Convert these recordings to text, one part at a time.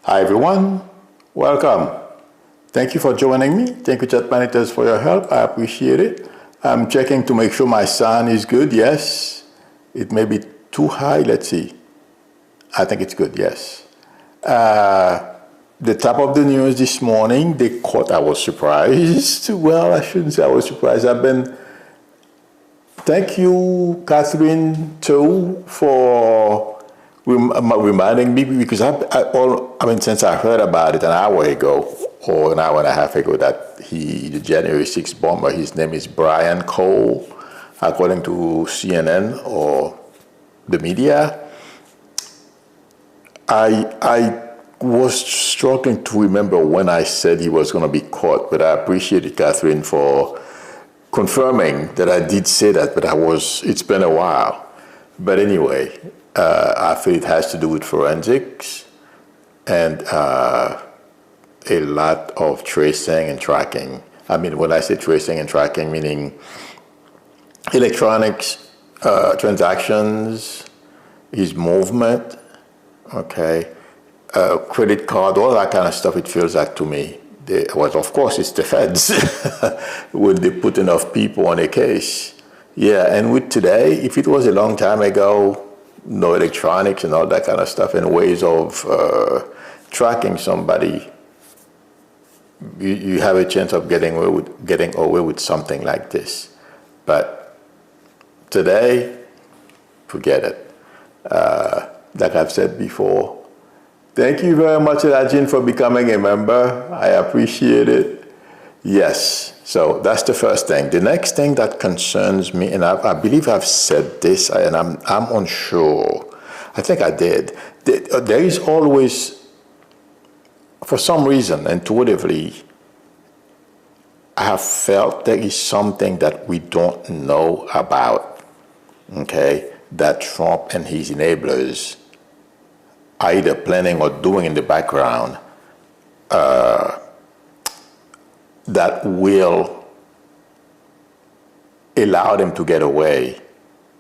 Hi everyone, welcome. Thank you for joining me. Thank you, chat managers, for your help. I appreciate it. I'm checking to make sure my sound is good. Yes, it may be too high. Let's see. I think it's good. Yes. The top of the news this morning, the court. I was surprised. Well, I shouldn't say I was surprised. Thank you, Catherine, too, for reminding me, because since I heard about it an hour ago or an hour and a half ago, that the January 6th bomber, his name is Brian Cole, according to CNN or the media. I was struggling to remember when I said he was going to be caught, but I appreciated Catherine for confirming that I did say that, but it's been a while. But anyway, I feel it has to do with forensics and a lot of tracing and tracking. I mean, when I say tracing and tracking, meaning electronics, transactions, his movement, okay, credit card, all that kind of stuff, it feels like to me. Of course, it's the feds when they put enough people on a case. Yeah, and with today, if it was a long time ago, no electronics and all that kind of stuff and ways of tracking somebody, you have a chance of getting away with something like this. But today, forget it. Like I've said before, thank you very much, Rajin, for becoming a member. I appreciate it. Yes. So that's the first thing. The next thing that concerns me, and I believe I've said this, and I'm unsure. I think I did. There is always, for some reason, intuitively, I have felt there is something that we don't know about, okay, that Trump and his enablers are either planning or doing in the background, that will allow them to get away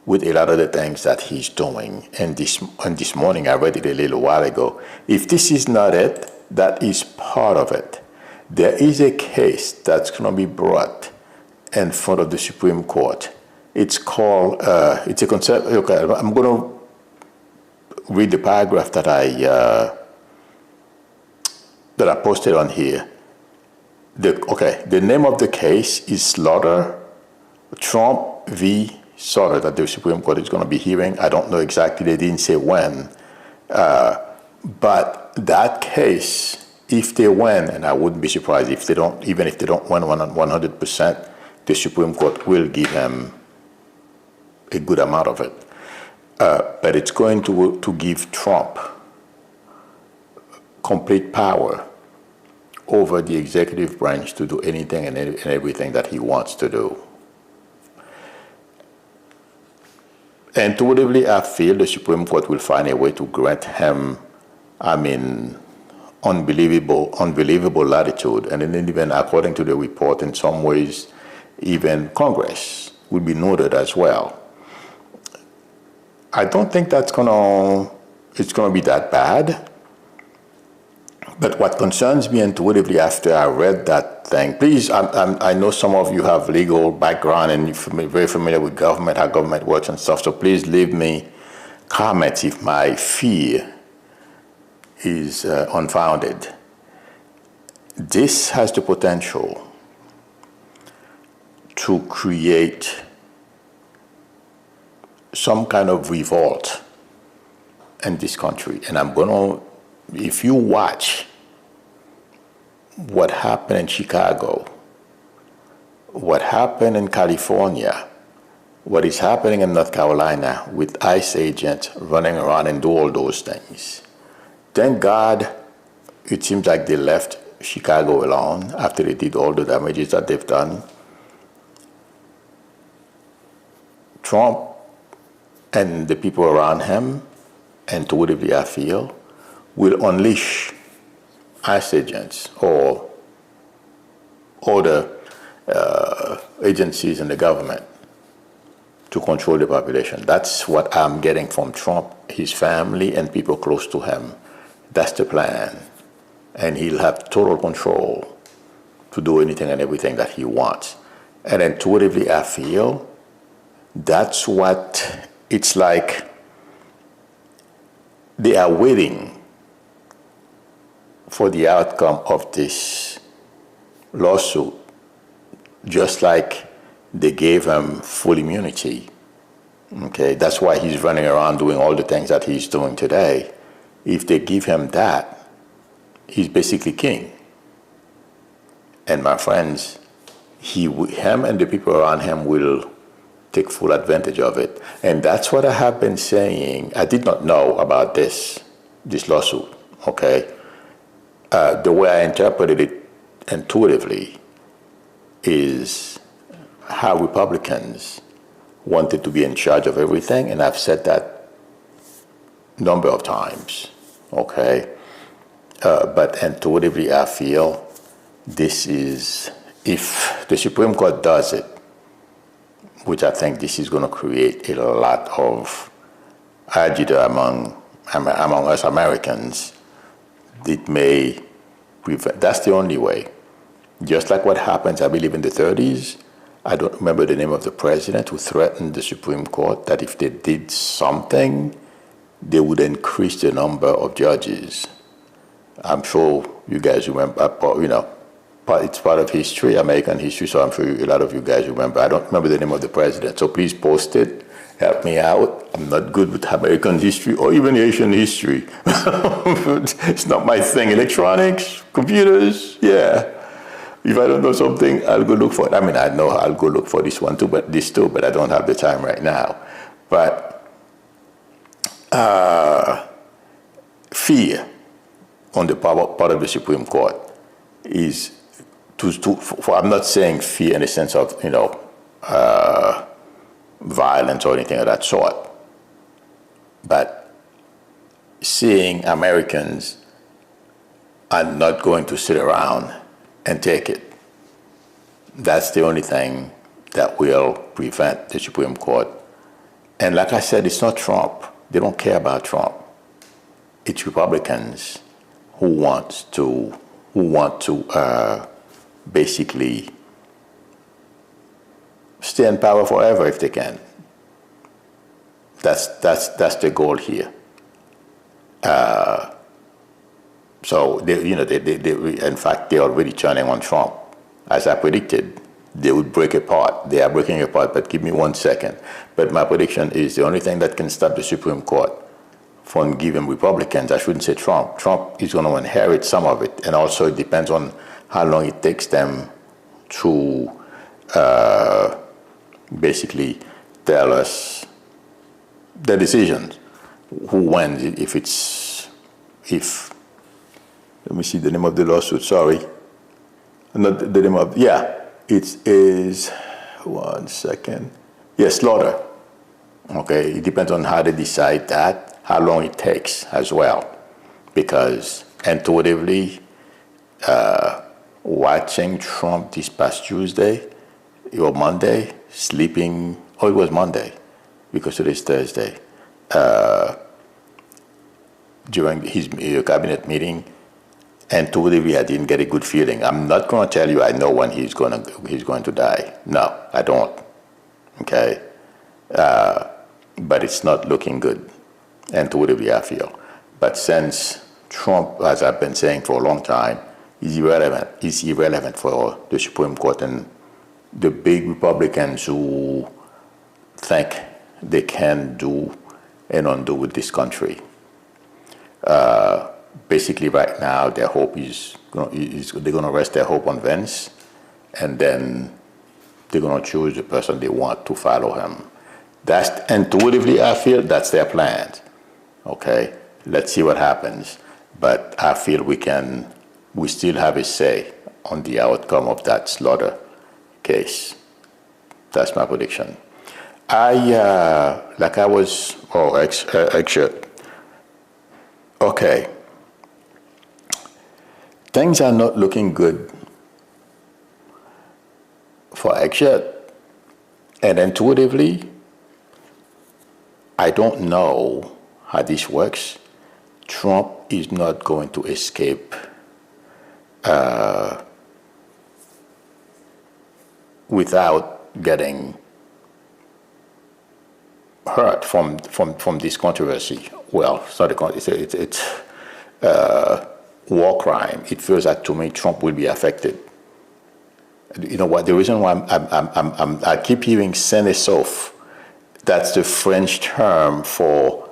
with a lot of the things that he's doing. And this morning, I read it a little while ago. If this is not it, that is part of it. There is a case that's going to be brought in front of the Supreme Court. It's called, it's a concept, okay, I'm going to read the paragraph that I posted on here. The name of the case is Slaughter, Trump v. Slaughter, that the Supreme Court is going to be hearing. I don't know exactly, they didn't say when. But that case, if they win, and I wouldn't be surprised if they don't, even if they don't win 100%, the Supreme Court will give him a good amount of it. But it's going to give Trump complete power over the executive branch to do anything and everything that he wants to do. Intuitively, I feel the Supreme Court will find a way to grant him, unbelievable latitude. And then even according to the report, in some ways, even Congress will be noted as well. I don't think it's gonna be that bad. But what concerns me intuitively after I read that thing, please, I know some of you have legal background and you're very familiar with government, how government works and stuff, so please leave me comments if my fear is unfounded. This has the potential to create some kind of revolt in this country. And if you watch what happened in Chicago, what happened in California, what is happening in North Carolina with ICE agents running around and do all those things. Thank God it seems like they left Chicago alone after they did all the damages that they've done. Trump and the people around him, intuitively I feel, will unleash ICE agents or other agencies in the government to control the population. That's what I'm getting from Trump, his family, and people close to him. That's the plan. And he'll have total control to do anything and everything that he wants. And intuitively, I feel that's what it's like. They are waiting for the outcome of this lawsuit, just like they gave him full immunity. Okay, that's why he's running around doing all the things that he's doing today. If they give him that, he's basically king. And my friends, him and the people around him will take full advantage of it. And that's what I have been saying. I did not know about this lawsuit, okay? The way I interpreted it intuitively is how Republicans wanted to be in charge of everything, and I've said that a number of times, okay? But intuitively, I feel this is, if the Supreme Court does it, which I think this is going to create a lot of agita among us Americans, it may prevent. That's the only way. Just like what happens, I believe, in the 30s. I don't remember the name of the president who threatened the Supreme Court that if they did something, they would increase the number of judges. I'm sure you guys remember, it's part of history, American history, so I'm sure a lot of you guys remember. I don't remember the name of the president, so please post it. Help me out. I'm not good with American history or even Asian history. It's not my thing. Electronics, computers, yeah. If I don't know something, I'll go look for it. I mean, I know I'll go look for this one too, but I don't have the time right now. But fear on the part of the Supreme Court is I'm not saying fear in the sense of, violence or anything of that sort, but seeing Americans are not going to sit around and take it. That's the only thing that will prevent the Supreme Court. And like I said, it's not Trump. They don't care about Trump. It's Republicans who want to basically stay in power forever if they can. That's the goal here. So they, in fact, they're already turning on Trump. As I predicted, they would break apart. They are breaking apart, but give me 1 second. But my prediction is the only thing that can stop the Supreme Court from giving Republicans, I shouldn't say Trump. Trump is going to inherit some of it, and also it depends on how long it takes them to basically tell us the decisions, who wins, let me see the name of the lawsuit, sorry. Not the name of, it is, 1 second. Yes, slaughter. Okay, it depends on how they decide that, how long it takes as well. Because intuitively, watching Trump this past Tuesday or Monday, sleeping, it was Monday, because today's Thursday, during his cabinet meeting, intuitively I didn't get a good feeling. I'm not going to tell you I know when he's going to die. No, I don't. Okay? But it's not looking good, intuitively I feel. But since Trump, as I've been saying for a long time, is irrelevant for the Supreme Court and the big Republicans who think they can do and undo with this country. Basically, right now, their hope they're going to rest their hope on Vance, and then they're going to choose the person they want to follow him. That's intuitively, I feel that's their plan. Okay, let's see what happens. But I feel we still have a say on the outcome of that slaughter case. That's my prediction. Okay. Things are not looking good for Hegseth. And intuitively, I don't know how this works. Trump is not going to escape without getting hurt from this controversy. Well, it's not a controversy, it's war crime. It feels like to me Trump will be affected. You know what? The reason why I keep hearing Senesov, that's the French term for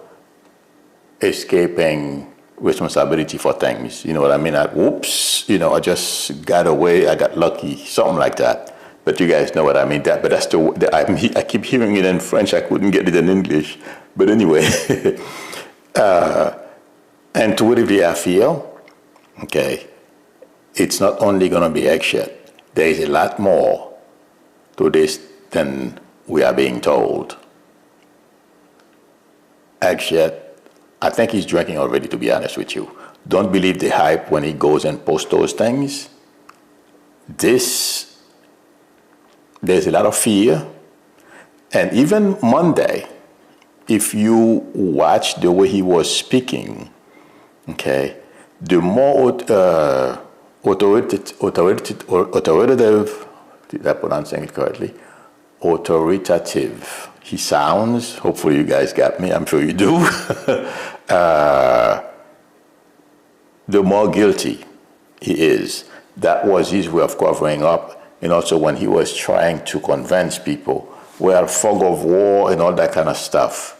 escaping responsibility for things. You know what I mean? Whoops, I just got away, I got lucky, something like that. But you guys know what I mean. But that's I keep hearing it in French. I couldn't get it in English. But anyway, and to what degree I feel, okay, it's not only going to be Hegseth. There is a lot more to this than we are being told. Hegseth, I think he's drinking already, to be honest with you. Don't believe the hype when he goes and posts those things. There's a lot of fear. And even Monday, if you watch the way he was speaking, okay, the more authoritative, did I pronouncing it correctly? Authoritative he sounds, hopefully you guys got me, I'm sure you do, the more guilty he is. That was his way of covering up. And also when he was trying to convince people, well, fog of war and all that kind of stuff,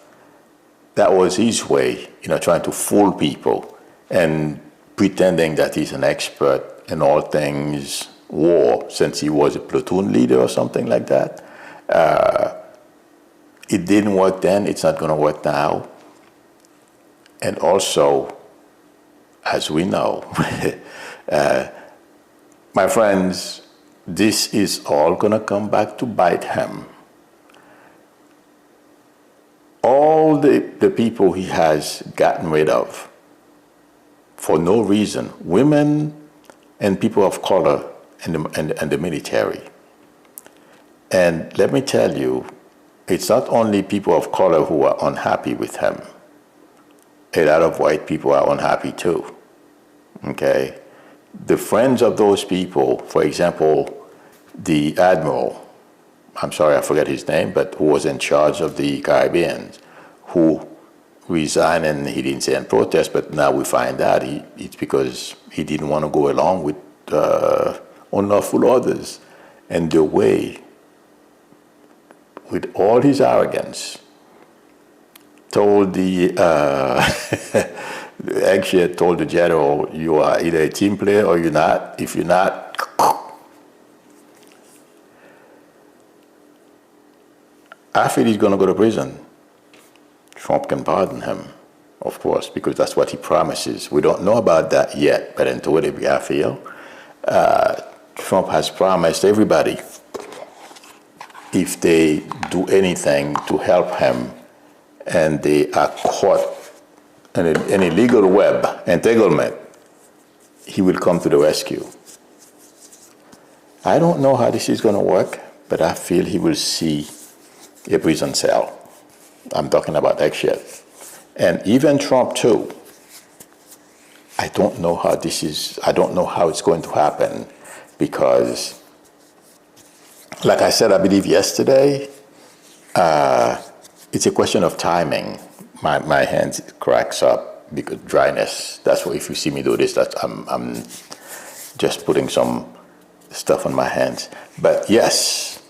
that was his way, trying to fool people and pretending that he's an expert in all things war, since he was a platoon leader or something like that. It didn't work then, it's not going to work now. And also, as we know, my friends, this is all going to come back to bite him. All the people he has gotten rid of for no reason, women and people of color and the military. And let me tell you, it's not only people of color who are unhappy with him. A lot of white people are unhappy too, okay? The friends of those people, for example, the admiral, I'm sorry, I forget his name, but who was in charge of the Caribbean, who resigned, and he didn't say in protest, but now we find out it's because he didn't want to go along with unlawful orders. And the way, with all his arrogance, told the actually told the general, you are either a team player or you're not. If you're not, I feel he's going to go to prison. Trump can pardon him, of course, because that's what he promises. We don't know about that yet, but in to a degree, I feel Trump has promised everybody, if they do anything to help him and they are caught in an illegal web entanglement, he will come to the rescue. I don't know how this is going to work, but I feel he will see a prison cell. I'm talking about Hegseth. And even Trump too. I don't know how it's going to happen, because like I said, I believe yesterday, it's a question of timing. My hands cracks up because dryness. That's why if you see me do this, I'm just putting some stuff on my hands. But yes,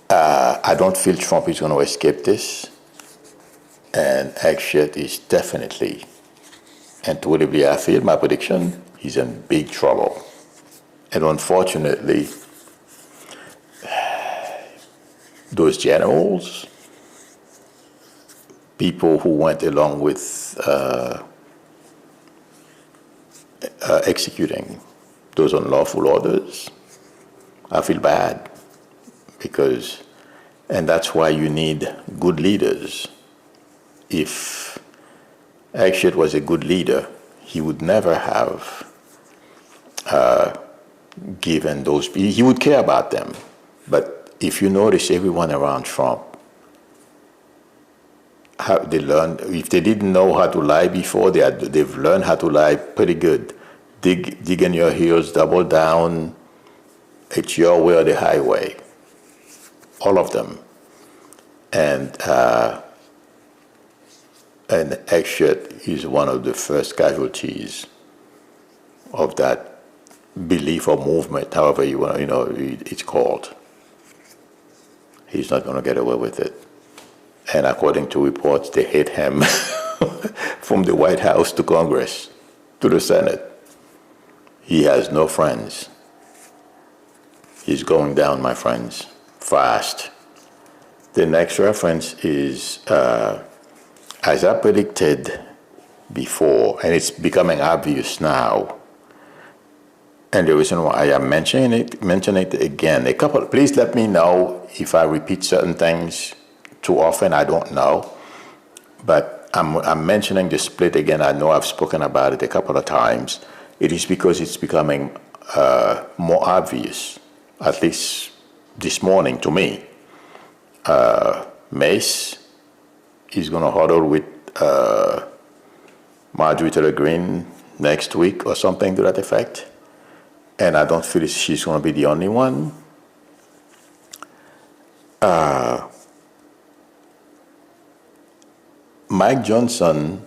I don't feel Trump is going to escape this. And Hegseth is definitely, and to a degree, I feel my prediction, he's in big trouble. And unfortunately, those generals, people who went along with executing those unlawful orders, I feel bad, because, and that's why you need good leaders. If Hegseth was a good leader, he would never have given those, he would care about them. But if you notice, everyone around Trump how they learn. If they didn't know how to lie before, they've learned how to lie pretty good. Dig in your heels, double down. It's your way or the highway. All of them. And Hegseth is one of the first casualties of that belief or movement, however you want, it's called. He's not going to get away with it. And according to reports, they hate him from the White House to Congress to the Senate. He has no friends. He's going down, my friends, fast. The next reference is, as I predicted before, and it's becoming obvious now, and the reason why I am mentioning it again, please let me know if I repeat certain things too often. I don't know, but I'm mentioning the split again. I know I've spoken about it a couple of times. It is because it's becoming more obvious, at least this morning to me. Mace is going to huddle with Marjorie Taylor Greene next week or something to that effect. And I don't feel she's going to be the only one. Mike Johnson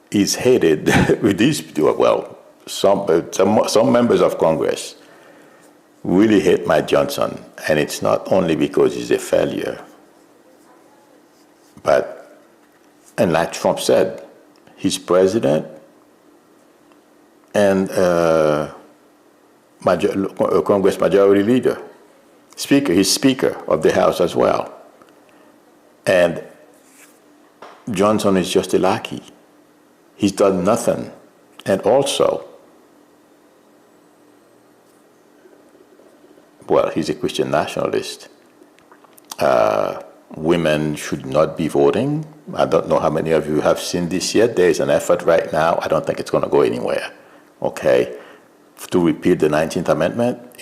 is hated with these, well, some members of Congress really hate Mike Johnson, and it's not only because he's a failure, but, and like Trump said, he's president and Congress Majority Leader, he's Speaker of the House as well. And Johnson is just a lackey. He's done nothing. And also, well, he's a Christian nationalist. Women should not be voting. I don't know how many of you have seen this yet. There is an effort right now. I don't think it's going to go anywhere. Okay, to repeal the 19th Amendment,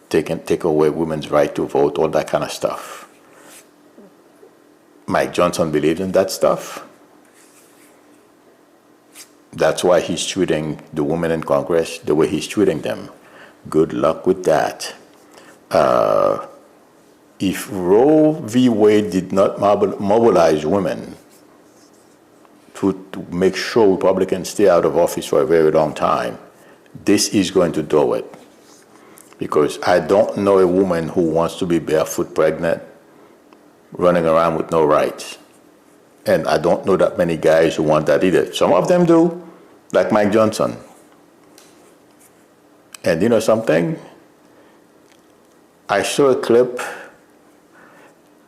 take away women's right to vote, all that kind of stuff. Mike Johnson believes in that stuff. That's why he's treating the women in Congress the way he's treating them. Good luck with that. If Roe v. Wade did not mobilize women to make sure Republicans stay out of office for a very long time, this is going to do it. Because I don't know a woman who wants to be barefoot pregnant, running around with no rights. And I don't know that many guys who want that either. Some of them do, like Mike Johnson. And you know something? I saw a clip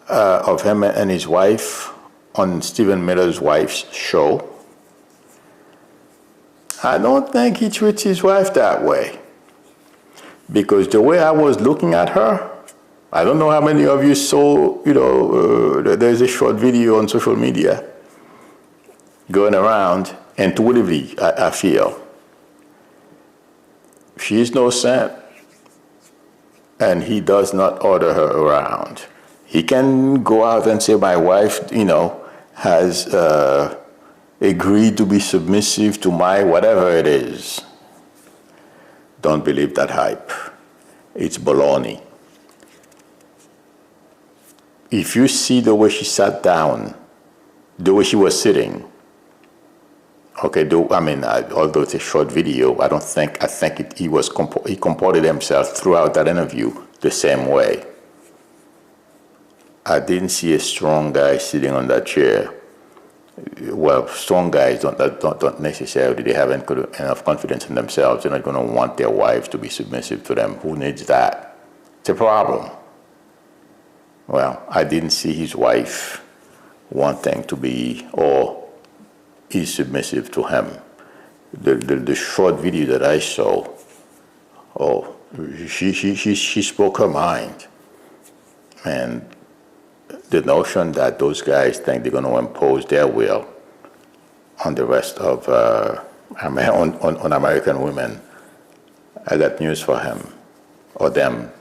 of him and his wife on Stephen Miller's wife's show. I don't think he treats his wife that way. Because the way I was looking at her, I don't know how many of you saw, there's a short video on social media going around, intuitively, I feel. She's no saint, and he does not order her around. He can go out and say, my wife, has agreed to be submissive to my whatever it is. Don't believe that hype. It's baloney. If you see the way she sat down, the way she was sitting, okay, although it's a short video, I think he comported himself throughout that interview the same way. I didn't see a strong guy sitting on that chair. Well, strong guys don't necessarily, they haven't enough confidence in themselves. They're not going to want their wives to be submissive to them. Who needs that? It's a problem. Well, I didn't see his wife wanting to be, or is submissive to him. The short video that I saw, she spoke her mind. And the notion that those guys think they're going to impose their will on the rest of, on American women, I got news for him, or them.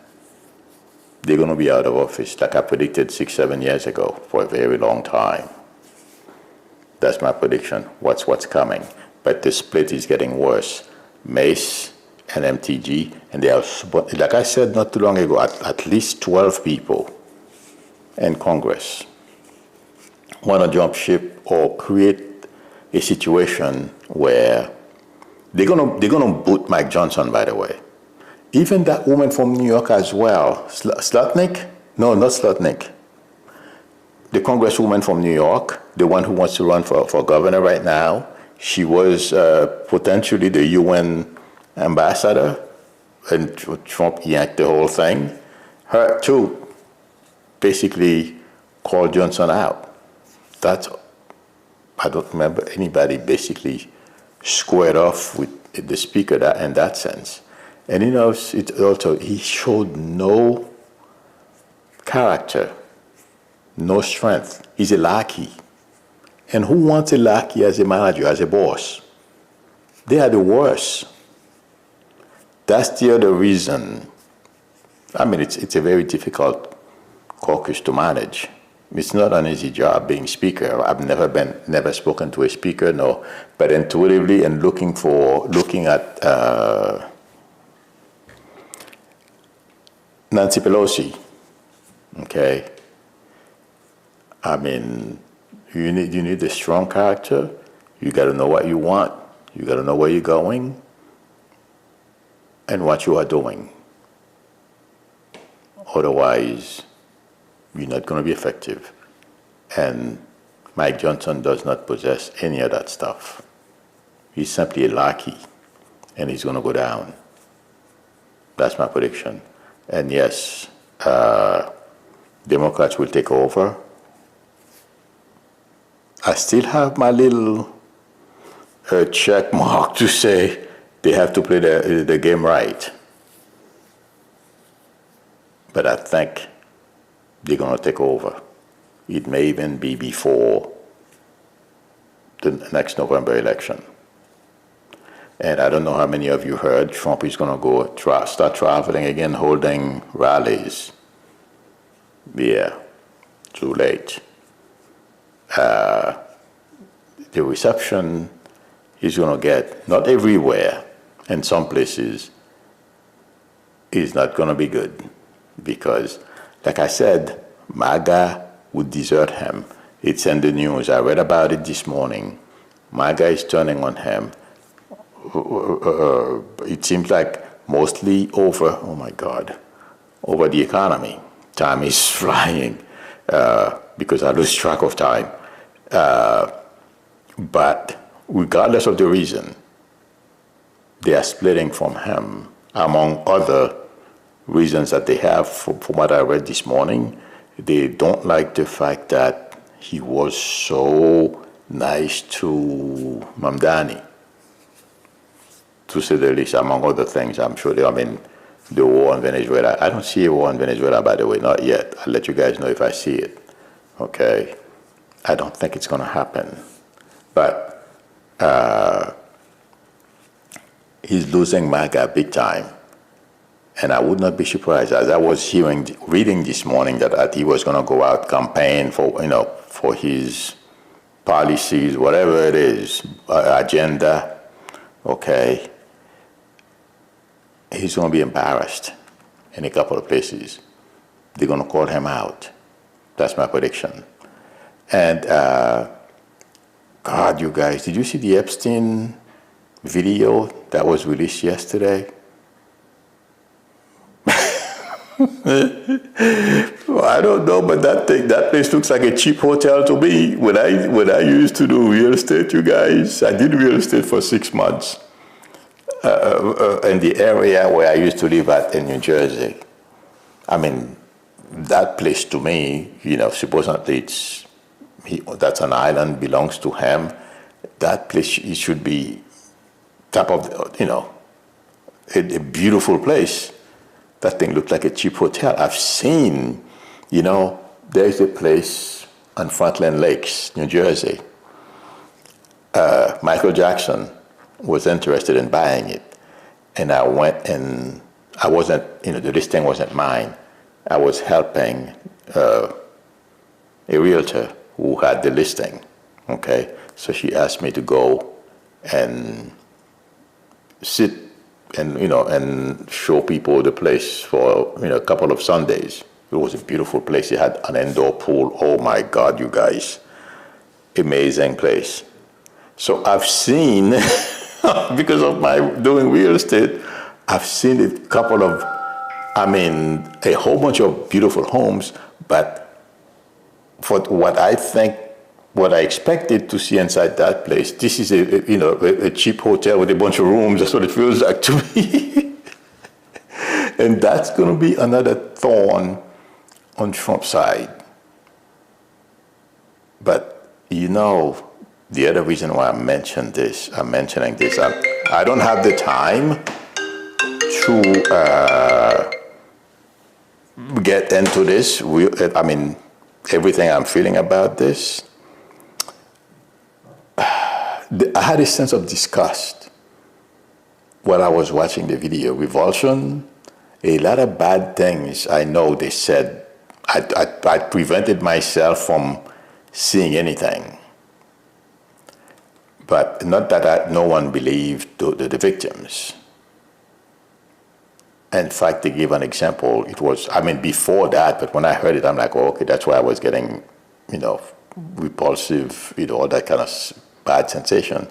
they're going to be out of office, like I predicted 6-7 years ago, for a very long time. That's my prediction. What's coming. But the split is getting worse. Mace and MTG, and they are, like I said not too long ago, at least 12 people in Congress want to jump ship or create a situation where they're gonna boot Mike Johnson, by the way. Even that woman from New York as well, Slotnick? No, not Slotnick. The congresswoman from New York, the one who wants to run for governor right now, she was potentially the UN ambassador, and Trump yanked the whole thing. Her too basically called Johnson out. I don't remember anybody basically squared off with the speaker in that sense. And it also, he showed no character, no strength. He's a lackey. And who wants a lackey as a manager, as a boss? They are the worst. That's the other reason. I mean, it's a very difficult caucus to manage. It's not an easy job being speaker. I've never spoken to a speaker, no. But intuitively and looking at Nancy Pelosi, okay. I mean, you need a strong character. You got to know what you want. You got to know where you're going and what you are doing. Otherwise, you're not going to be effective. And Mike Johnson does not possess any of that stuff. He's simply a lackey, and he's going to go down. That's my prediction. And yes, Democrats will take over. I still have my little check mark to say they have to play the game right. But I think they're going to take over. It may even be before the next November election. And I don't know how many of you heard Trump is going to start traveling again, holding rallies. Yeah, too late. The reception he's going to get, not everywhere, in some places, is not going to be good. Because, like I said, MAGA would desert him. It's in the news. I read about it this morning. MAGA is turning on him. It seems like mostly over the economy. Time is flying because I lose track of time. But regardless of the reason, they are splitting from him, among other reasons that they have. From what I read this morning, they don't like the fact that he was so nice to Mamdani, to say the least, among other things. I'm sure the war in Venezuela. I don't see a war in Venezuela, by the way, not yet. I'll let you guys know if I see it, okay? I don't think it's going to happen. But he's losing MAGA big time. And I would not be surprised, as I was reading this morning, that he was going to go out campaign for his policies, whatever it is, agenda, okay? He's going to be embarrassed in a couple of places. They're going to call him out. That's my prediction. And, God, you guys, did you see the Epstein video that was released yesterday? Well, I don't know, but that place looks like a cheap hotel to me. When I used to do real estate, you guys, I did real estate for 6 months in the area where I used to live at in New Jersey. I mean, that place to me, supposedly that's an island, belongs to him. That place, it should be top of a beautiful place. That thing looked like a cheap hotel. I've seen, there's a place on Franklin Lakes, New Jersey. Michael Jackson was interested in buying it. And I went and I wasn't, the listing wasn't mine. I was helping a realtor who had the listing. Okay, so she asked me to go and sit and and show people the place for a couple of Sundays. It was a beautiful place. It had an indoor pool. Oh my God, you guys, amazing place. So I've seen, because of my doing real estate, I've seen a couple of, a whole bunch of beautiful homes, but for what I expected to see inside that place, this is a cheap hotel with a bunch of rooms. That's what it feels like to me. And that's going to be another thorn on Trump's side. But the other reason why I'm mentioning this, I don't have the time to get into this. Everything I'm feeling about this. I had a sense of disgust while I was watching the video. Revulsion, a lot of bad things I know they said. I prevented myself from seeing anything. But not that no one believed the victims. In fact, to give an example, it was, before that, but when I heard it, I'm like, oh, okay, that's why I was getting, repulsive, all that kind of bad sensation.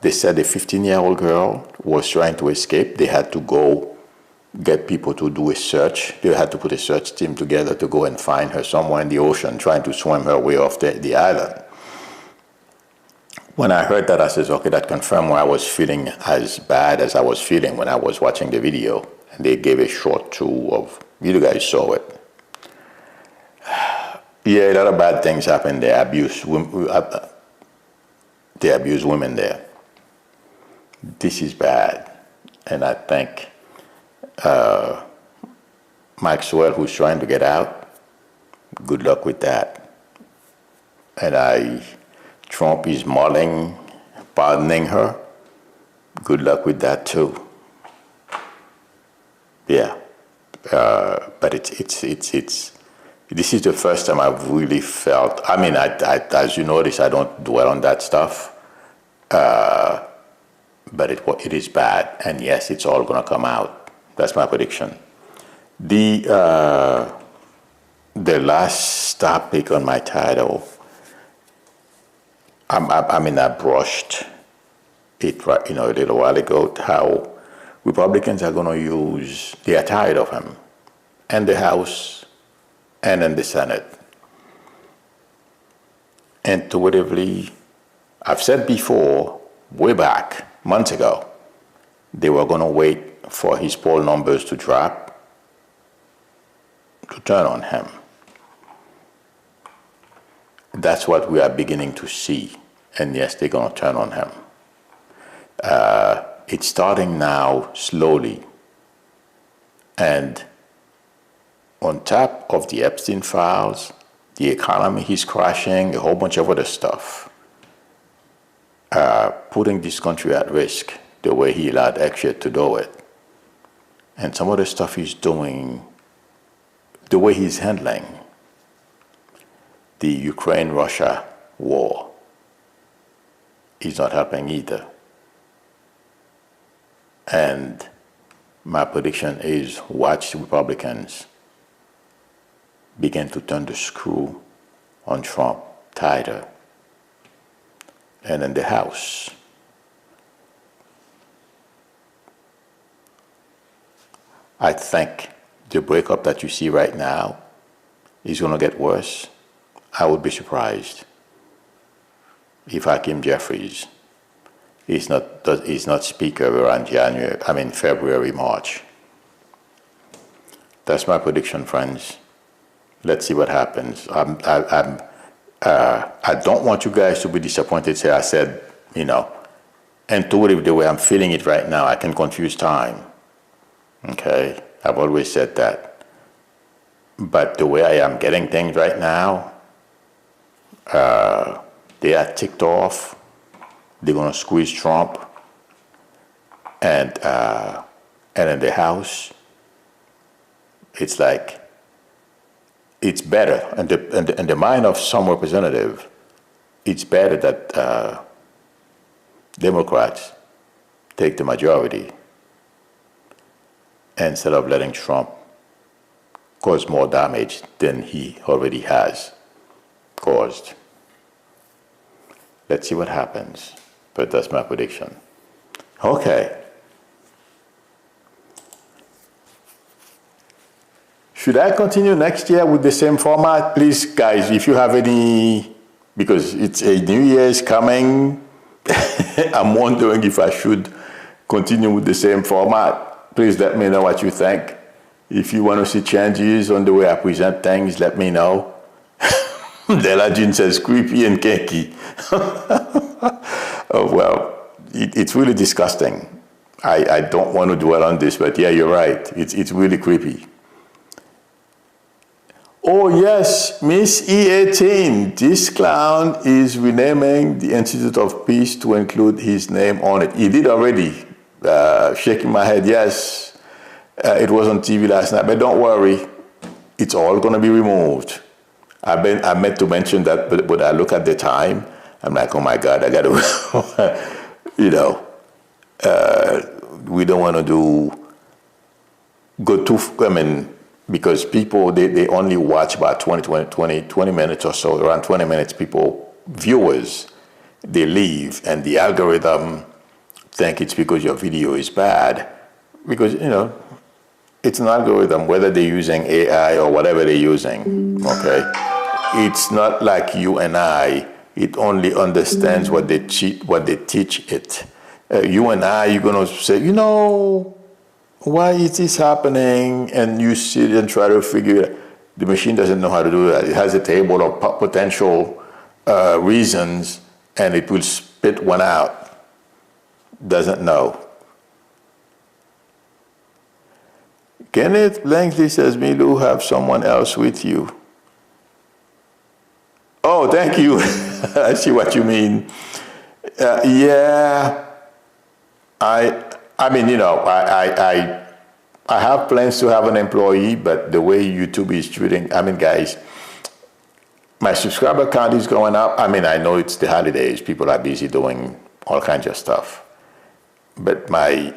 They said a 15-year-old girl was trying to escape. They had to go get people to do a search. They had to put a search team together to go and find her somewhere in the ocean, trying to swim her way off the island. When I heard that, I said, okay, that confirmed why I was feeling as bad as I was feeling when I was watching the video. And they gave a short tour of, you guys saw it. Yeah, a lot of bad things happened there. They abuse women there. This is bad. And I think Maxwell, who's trying to get out, good luck with that. And Trump is mulling, pardoning her. Good luck with that too. Yeah, but it's. This is the first time I've really felt. As you notice, I don't dwell on that stuff. But it is bad, and yes, it's all gonna come out. That's my prediction. The last topic on my title. I brushed it a little while ago, how Republicans are going to use, they are tired of him, in the House and in the Senate. Intuitively, I've said before, way back, months ago, they were going to wait for his poll numbers to drop to turn on him. That's what we are beginning to see. And yes, they're going to turn on him. It's starting now slowly. And on top of the Epstein files, the economy is crashing, a whole bunch of other stuff, putting this country at risk the way he allowed Hegseth to do it. And some of the stuff he's doing, the way he's handling the Ukraine-Russia war is not helping either. And my prediction is watch the Republicans begin to turn the screw on Trump tighter. And in the House, I think the breakup that you see right now is going to get worse. I would be surprised if Hakeem Jeffries is not Speaker around February, March. That's my prediction, friends. Let's see what happens. I don't want you guys to be disappointed. Say I said, intuitive the way I'm feeling it right now, I can confuse time. Okay, I've always said that. But the way I am getting things right now, they are ticked off. They're gonna squeeze Trump, and in the House, it's like, it's better, in the mind of some representative, it's better that Democrats take the majority instead of letting Trump cause more damage than he already has caused. Let's see what happens, but that's my prediction. Okay. Should I continue next year with the same format? Please, guys, if you have any, because it's a New Year's coming, I'm wondering if I should continue with the same format. Please let me know what you think. If you want to see changes on the way I present things, let me know. Delagin says creepy and kinky. Oh, well, it's really disgusting. I don't want to dwell on this, but yeah, you're right. It's really creepy. Oh yes, Miss E18, this clown is renaming the Institute of Peace to include his name on it. He did already. Shaking my head, yes. It was on TV last night, but don't worry. It's all going to be removed. I meant to mention that, but I look at the time, I'm like, oh my God, I got to, we don't want to go too, because people, they only watch about 20 minutes or so, around 20 minutes, viewers, they leave, and the algorithm think it's because your video is bad, because, it's an algorithm, whether they're using AI or whatever they're using, okay? It's not like you and I, it only understands what they teach it. You and I, you're gonna say, why is this happening? And you sit and try to figure it out. The machine doesn't know how to do that. It has a table of potential reasons, and it will spit one out. Doesn't know. Kenneth Langley says, Milou, have someone else with you. Oh, thank you. I see what you mean. Yeah. I have plans to have an employee, but the way YouTube is treating, guys, my subscriber count is going up. I know it's the holidays. People are busy doing all kinds of stuff. But my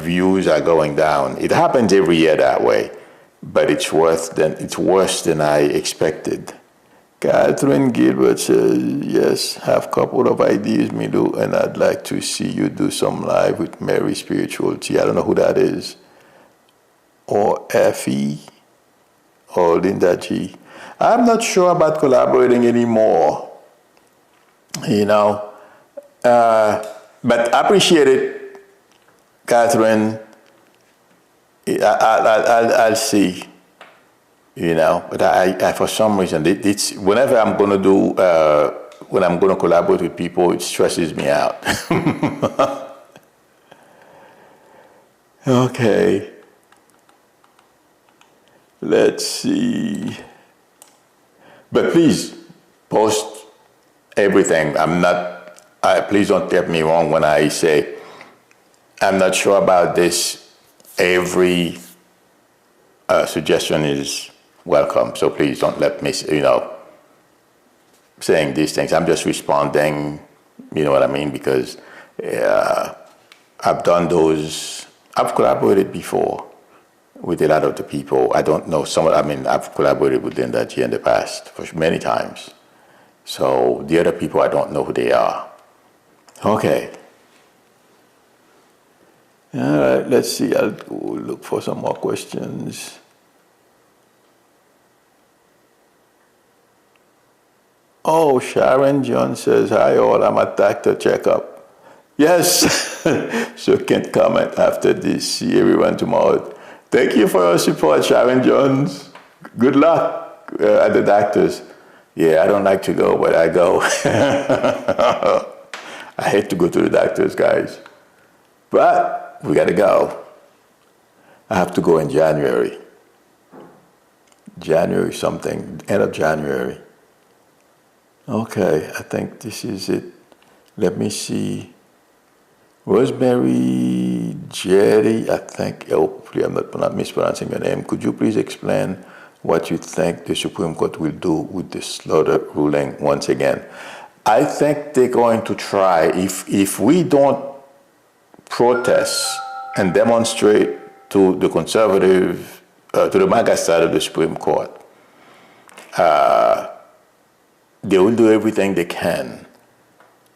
views are going down. It happens every year that way, but it's worse than I expected. Catherine Gilbert says, yes, have a couple of ideas, Milou, and I'd like to see you do some live with Mary Spirituality. I don't know who that is. Or Effie, or Linda G. I'm not sure about collaborating anymore, but I appreciate it, Catherine. I'll see. But I for some reason, it's whenever I'm going to do, when I'm going to collaborate with people, it stresses me out. Okay. Let's see. But please, post everything. Please don't get me wrong when I say, I'm not sure about this. Every suggestion is welcome. So please don't let me, saying these things. I'm just responding, you know what I mean? Because I've done those. I've collaborated before with a lot of the people. I don't know I've collaborated with Linda G in the past for many times. So the other people, I don't know who they are. Okay. All right, let's see. I'll go look for some more questions. Oh, Sharon John says, hi all, I'm at doctor checkup. Yes, so can't comment after this. See everyone tomorrow. Thank you for your support, Sharon Jones. Good luck at the doctor's. Yeah, I don't like to go, but I go. I hate to go to the doctor's, guys. But we got to go. I have to go in January. January something, end of January. Okay, I think this is it. Let me see. Rosemary Jerry, I think, hopefully I'm not mispronouncing your name. Could you please explain what you think the Supreme Court will do with the slaughter ruling once again? I think they're going to try, if we don't protest and demonstrate to the conservative, to the MAGA side of the Supreme Court, they will do everything they can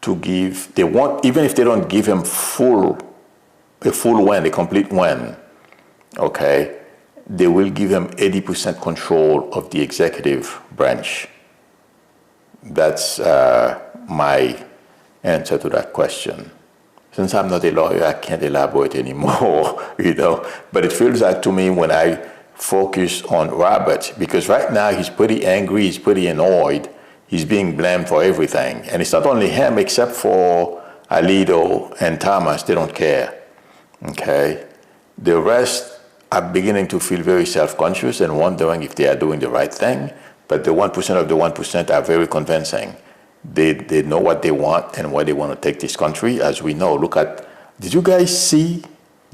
to give, they want, even if they don't give him a full win, a complete win, okay, they will give him 80% control of the executive branch. That's my answer to that question. Since I'm not a lawyer, I can't elaborate anymore, you know. But it feels like to me when I focus on Robert, because right now he's pretty angry, he's pretty annoyed, he's being blamed for everything. And it's not only him, except for Alito and Thomas, they don't care, okay? The rest are beginning to feel very self-conscious and wondering if they are doing the right thing. But the 1% of the 1% are very convincing. They know what they want and where they want to take this country. As we know, look at, did you guys see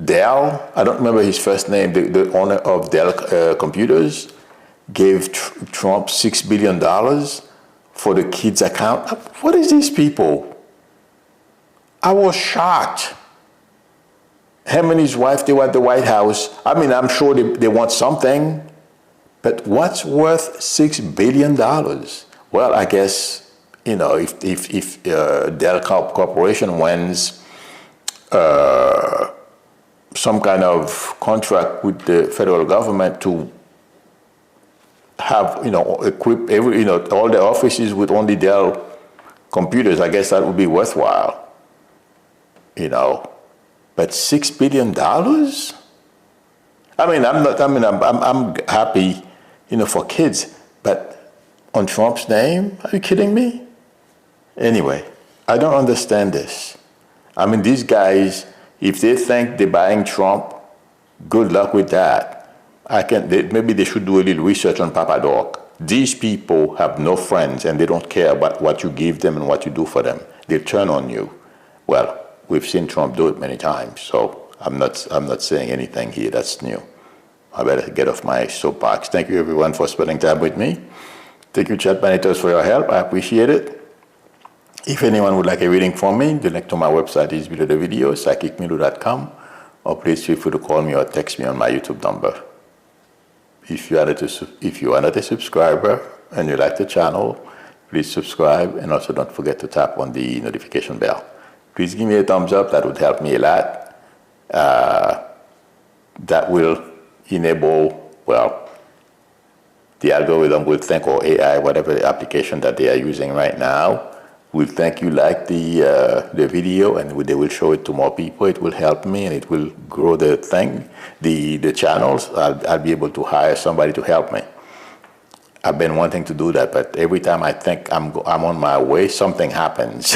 Dell? I don't remember his first name. The owner of Dell Computers gave Trump $6 billion for the kids' account. What is these people? I was shocked. Him and his wife, they were at the White House. I mean, I'm sure they want something, but what's worth $6 billion? Well, I guess, you know, if Dell Corporation wins some kind of contract with the federal government to have, you know, equip all the offices with only Dell computers, I guess that would be worthwhile, you know. But $6 billion? I'm happy, you know, for kids, but on Trump's name? Are you kidding me? Anyway, I don't understand this. I mean, these guys, if they think they're buying Trump, good luck with that. Maybe they should do a little research on Papa Doc. These people have no friends and they don't care about what you give them and what you do for them. They turn on you. Well, we've seen Trump do it many times, so I'm not saying anything here that's new. I better get off my soapbox. Thank you, everyone, for spending time with me. Thank you, chat managers, for your help. I appreciate it. If anyone would like a reading from me, the link to my website is below the video, psychicmilou.com, or please feel free to call me or text me on my YouTube number. If you are not a subscriber and you like the channel, please subscribe, and also don't forget to tap on the notification bell. Please give me a thumbs up. That would help me a lot. That will enable, well, the algorithm will think, or AI, whatever the application that they are using right now, will think you like the video, and they will show it to more people. It will help me, and it will grow the thing, the channels. I'll be able to hire somebody to help me. I've been wanting to do that, but every time I think I'm on my way, something happens.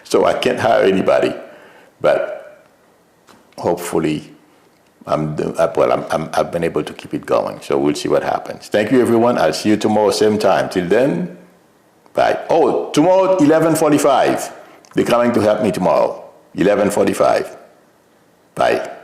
So I can't hire anybody, but hopefully I've been able to keep it going. So we'll see what happens. Thank you, everyone. I'll see you tomorrow, same time. Till then, bye. Oh, tomorrow, 11:45. They're coming to help me tomorrow, 11:45. Bye.